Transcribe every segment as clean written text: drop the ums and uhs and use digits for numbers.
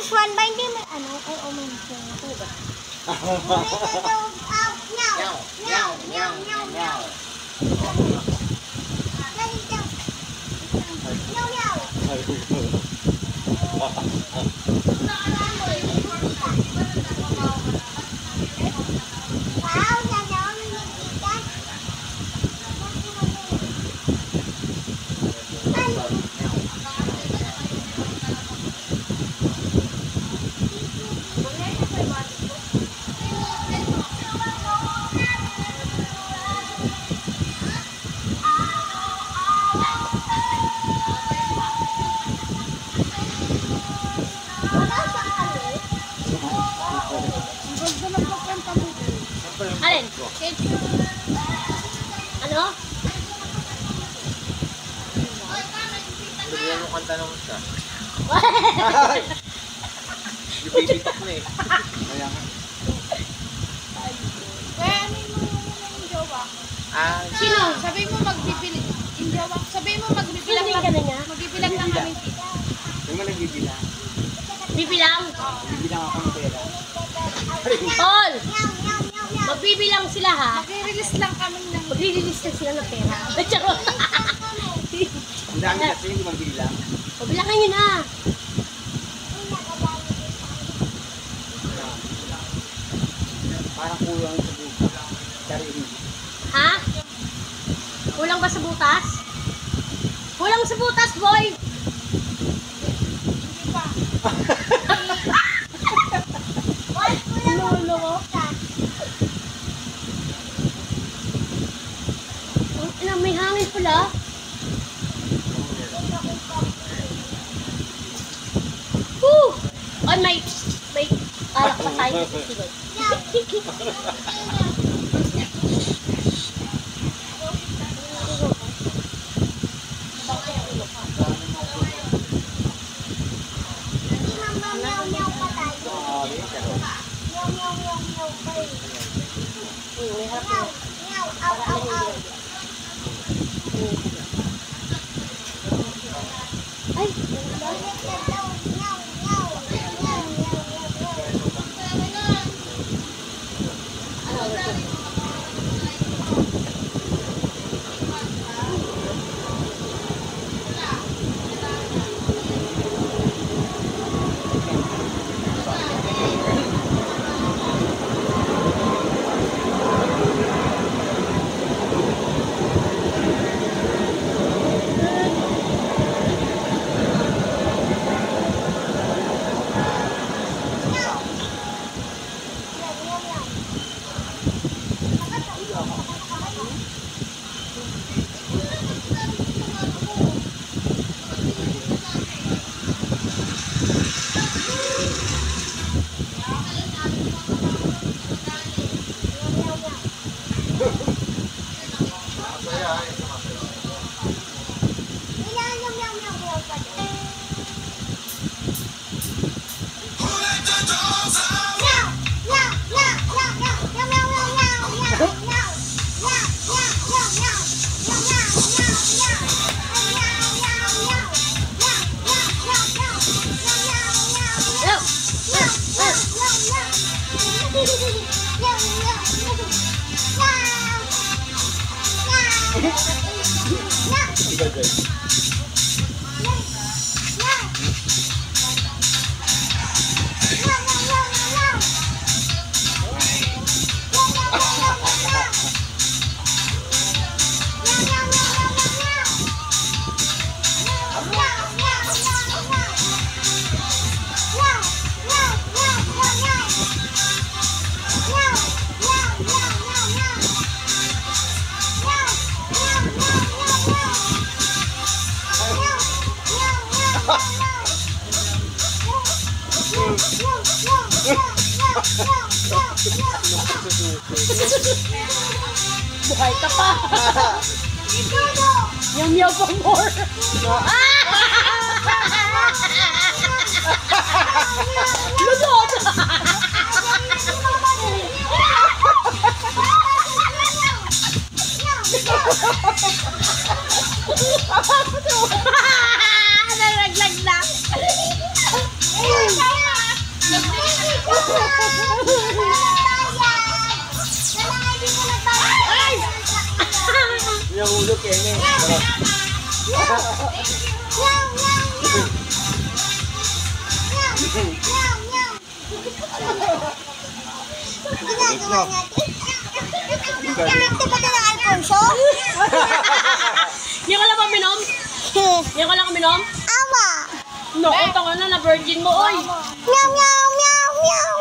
Swan ba hindi may ano? Ay, oh, may ito ba? Alin? Ano? Bigyan mo kanta naman siya. Yung baby talk na eh. Kaya nga. Kaya ano yung jowa? Sino? Sabi mo magbibilang. Yung jowa. Sabi mo magbibilang Hindi lang. ka na niya? Magbibilang lang kami. Yung mo nagbibilang. Bibilang? Bibilang ako ng pera. Paul! Magbibilang sila ha? Mag-release lang kami ng... Magre-release na sila ng pera. Charot! Ang dami kasi hindi magbilang. Pabilangin nyo na. Parang kulang sa buka. Dari Ha? Kulang ba sa butas? Kulang sa butas, boy! Lolo ko. May hangin pala. Woo! Ay, may alak pa tayo. Buhay ka pa. Yung meow pa more. Lunod. Nalaglag na. Ulo keme. Ginagawa natin. Ito ba ito ng Alfonso? Hindi ko lang minom? Hindi ko lang minom? Awa! No, ito ka na virgin mo, oy. Meow, meow, meow, meow.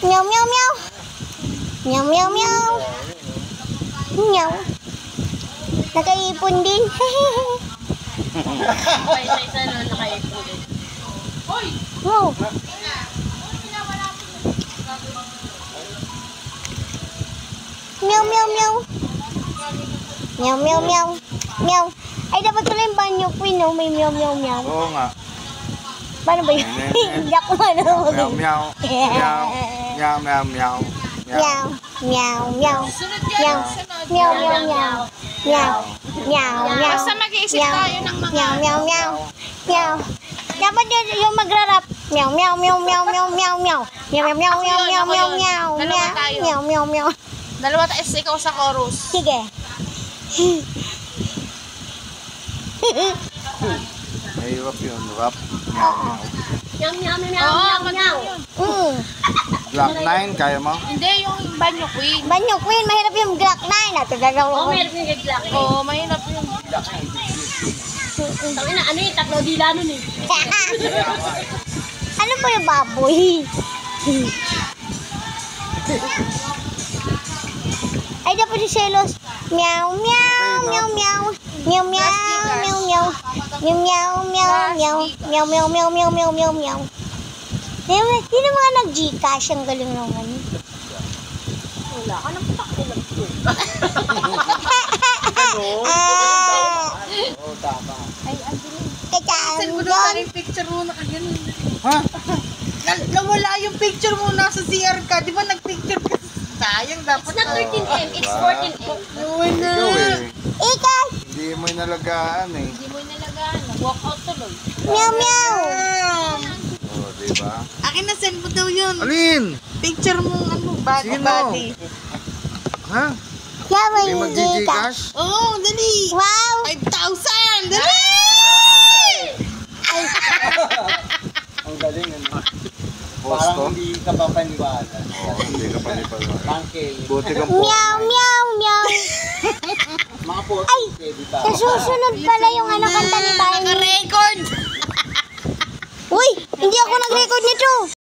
Meow, meow, meow. Meow, meow, meow. Meow. Nakaipon din. Okay, isa na nakaipon din. Wow. Meow, meow, meow. Meow, meow, meow. Meow. Ay, dapat pala yung banyo queen, no? May meow, meow, meow. Oo nga. Paano ba yun? Hindi ako ano. Meow, meow. Meow. Meow, meow, meow. Meow, meow, meow. Sunod Meow, yan, sunod. meow, meow, meow. Meow, meow, meow. Basta mag-iisip tayo ng mga... Meow, meow, meow. Meow. Dapat yung magrarap. Meow, meow, meow, meow, meow, meow, meow. Meow, meow, meow, meow, meow, meow, meow. Dalawa tayo. Meow, meow, meow. Dalawa tayo, ikaw sa chorus. Sige. Mahirap yun. Rap. Meow, meow. Meow, meow, meow, Oo, meow, mag meow. yun. Glock 9, kaya mo? Hindi, yung banyo queen. Banyo queen, mahirap yung Glock 9. Ito gagawin Oo, ko. meron yung gaglack. Oo, mahirap yun. Tangin na, ano yung tatlo dila nun eh. Ano ba yung baboy? Ay, dapat yung selos. Meow, meow, meow, meow. Meow, meow, meow, meow. Meow, meow, meow, meow. Meow, meow, meow, meow, meow, meow, meow. Hindi na mga nag-Gcash. Ang galing naman. Wala ka nang pakilang. Oo, tama. Kacaan Send mo doon. na yung picture mo na kaganon. Ha? Nawala yung picture mo nasa CR ka. Di ba nag-picture ka? Sayang dapat. It's not 13M, it's 14M. Ikaw eh. Ikaw. Hindi mo inalagaan eh. Hindi mo inalagaan. Walk out tuloy. Meow, meow. Oo, diba? Akin na send mo daw yun. Alin? Picture mo ano, body. Sino? Body. Ha? Yaman May yung Gcash. mag-Gcash? Oo, dali. Wow. 5,000! Dali! Ang galing, ano? Boss Parang to? hindi ka papaniwala. Oo, hindi ka panipala. Tangke. Buti kang Meow, meow, meow. Mga po, Ay! di ba? Sa susunod pala yung ano kanta ni Barney. Naka-record! Uy! Hindi ako nag-record nito.